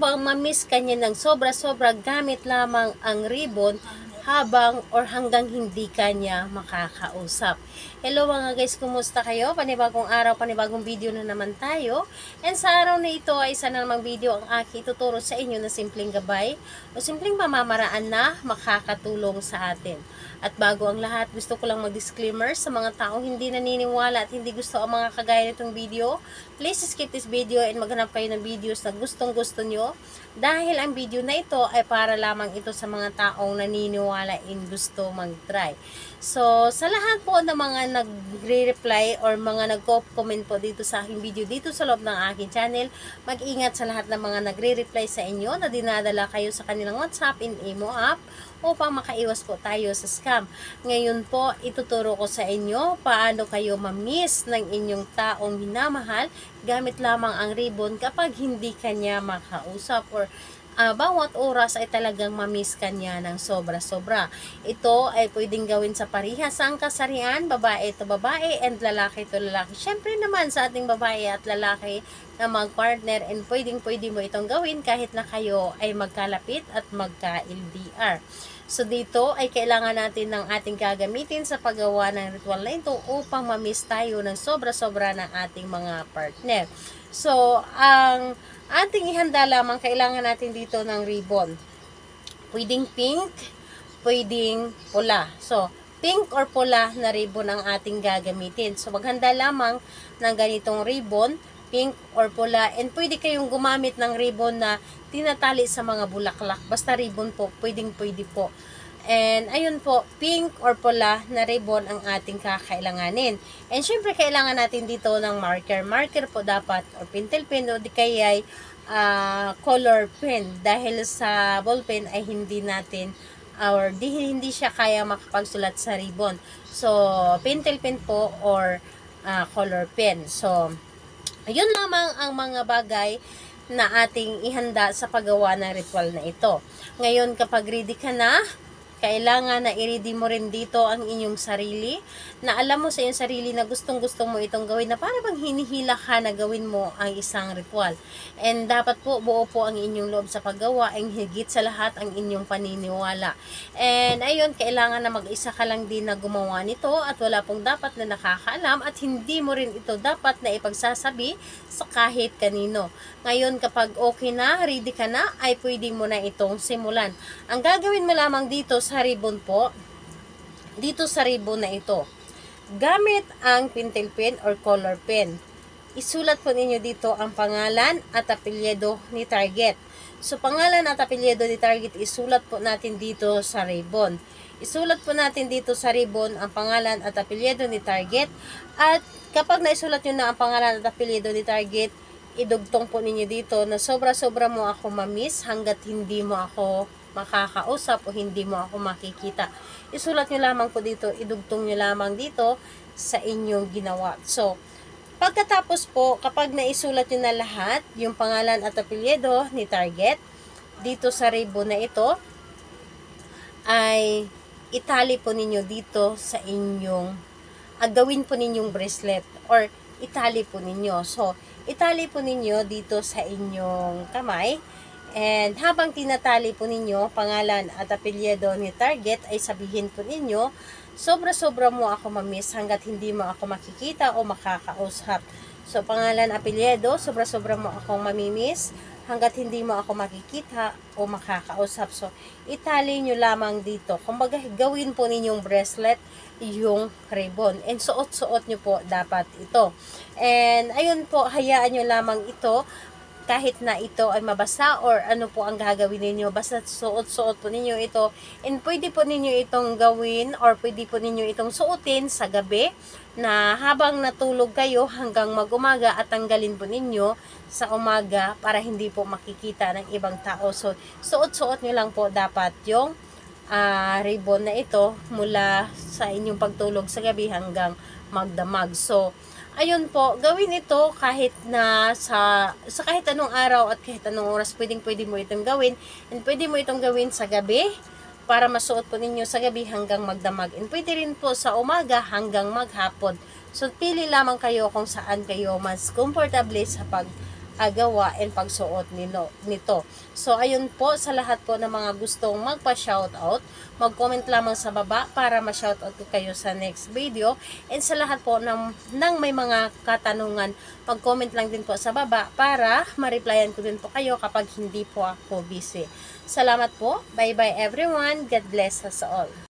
bang mamiss ka niya ng sobra-sobra gamit lamang ang ribbon habang or hanggang hindi ka niya makakausap? Hello mga guys, kumusta kayo? Panibagong araw, panibagong video na naman tayo. And sa araw na ito ay isa na namang video ang aking ituturo sa inyo na simpleng gabay o simpleng pamamaraan na makakatulong sa atin. At bago ang lahat, gusto ko lang mag-disclaimer sa mga taong hindi naniniwala at hindi gusto ang mga kagaya nitong video. Please skip this video and maghanap kayo ng videos na gustong-gusto nyo. Dahil ang video na ito ay para lamang ito sa mga taong naniniwala in gusto mag-try. So, sa lahat po ng mga nagre-reply or mga nag-comment po dito sa aking video dito sa loob ng aking channel, mag-ingat sa lahat ng mga nagre-reply sa inyo na dinadala kayo sa kanilang WhatsApp in Imo app upang makaiwas po tayo sa scam. Ngayon po, ituturo ko sa inyo paano kayo ma-miss ng inyong taong minamahal gamit lamang ang ribbon kapag hindi kanya makausap or bawat oras ay talagang ma-miss kanya ng sobra-sobra. Ito ay pwedeng gawin sa parihas ang kasarian, babae to babae and lalaki to lalaki. Syempre naman sa ating babae at lalaki na mag-partner and pwedeng-pwede mo itong gawin kahit na kayo ay magkalapit at magka-LDR. So dito ay kailangan natin ng ating gagamitin sa paggawa ng ritual na ito upang ma-miss tayo ng sobra-sobra ng ating mga partner. So, ang ating ihanda lamang, kailangan natin dito ng ribbon. Pwedeng pink, pwedeng pula. So, pink or pula na ribbon ang ating gagamitin. So, maghanda lamang ng ganitong ribbon, pink or pula. And pwede kayong gumamit ng ribbon na tinatali sa mga bulaklak. Basta ribbon po, pwedeng-pwede po. And ayun po, pink or pula na ribbon ang ating kakailanganin. And syempre kailangan natin dito ng marker. Marker po dapat or pentel pen o di kaya color pen. Dahil sa ball pen ay hindi natin or hindi siya kaya makapagsulat sa ribbon. So, pentel pen po or color pen. So, ayun lamang ang mga bagay na ating ihanda sa paggawa ng ritual na ito. Ngayon, kapag ready ka na, kailangan na i-ready mo rin dito ang inyong sarili, na alam mo sa iyong sarili na gustong-gusto mo itong gawin, na para bang hinihila ka na gawin mo ang isang ritual. And dapat po buo po ang inyong loob sa paggawa, ang higit sa lahat ang inyong paniniwala. And ayun, kailangan na mag-isa ka lang din na gumawa nito at wala pong dapat na nakakaalam at hindi mo rin ito dapat na ipagsasabi sa kahit kanino. Ngayon, kapag okay na, ready ka na, ay pwede mo na itong simulan. Ang gagawin mo lamang dito sa ribbon po, dito sa ribbon na ito, gamit ang pentel pen or color pen, isulat po ninyo dito ang pangalan at apelyido ni target. So, pangalan at apelyido ni target, isulat po natin dito sa ribbon. Isulat po natin dito sa ribbon ang pangalan at apelyido ni target. At kapag naisulat nyo na ang pangalan at apelyido ni target, idugtong po ninyo dito na sobra-sobra mo ako ma-miss hanggat hindi mo ako makakausap o hindi mo ako makikita. Isulat nyo lamang po dito, idugtong nyo lamang dito sa inyong ginawa. So, pagkatapos po, kapag naisulat nyo na lahat, yung pangalan at apelyido ni target, dito sa ribbon na ito, ay itali po ninyo dito sa inyong, gawin po ninyong bracelet or itali po ninyo. So, itali po ninyo dito sa inyong kamay. And habang tinatali po ninyo pangalan at apelyido ni target, ay sabihin po ninyo, sobra-sobra mo ako ma-miss hanggat hindi mo ako makikita o makakausap. So, pangalan, apelyido, sobra-sobra mo akong mamimiss hanggat hindi mo ako makikita o makakausap. So, itali nyo lamang dito. Kumbaga, gawin po ninyong bracelet yung ribbon. And suot-suot nyo po dapat ito. And ayun po, hayaan nyo lamang ito kahit na ito ay mabasa or ano po ang gagawin ninyo, basta suot-suot po ninyo ito. And pwede po ninyo itong gawin or pwede po ninyo itong suotin sa gabi na habang natulog kayo hanggang mag-umaga at tanggalin po ninyo sa umaga para hindi po makikita ng ibang tao. So, suot-suot nyo lang po dapat yung ribbon na ito mula sa inyong pagtulog sa gabi hanggang magdamag. So, ayun po, gawin ito kahit na sa kahit anong araw at kahit anong oras, pwede mo itong gawin. And pwede mo itong gawin sa gabi para masuot po ninyo sa gabi hanggang magdamag. And pwede rin po sa umaga hanggang maghapon. So, pili lamang kayo kung saan kayo mas comfortable sa pag gawa and pagsuot nito. So, ayun po, sa lahat po ng mga gustong magpa-shoutout, mag-comment lamang sa baba para ma-shoutout ko kayo sa next video. And sa lahat po ng may mga katanungan, mag-comment lang din po sa baba para ma-replyan ko din po kayo kapag hindi po ako busy. Salamat po. Bye-bye everyone. God bless us all.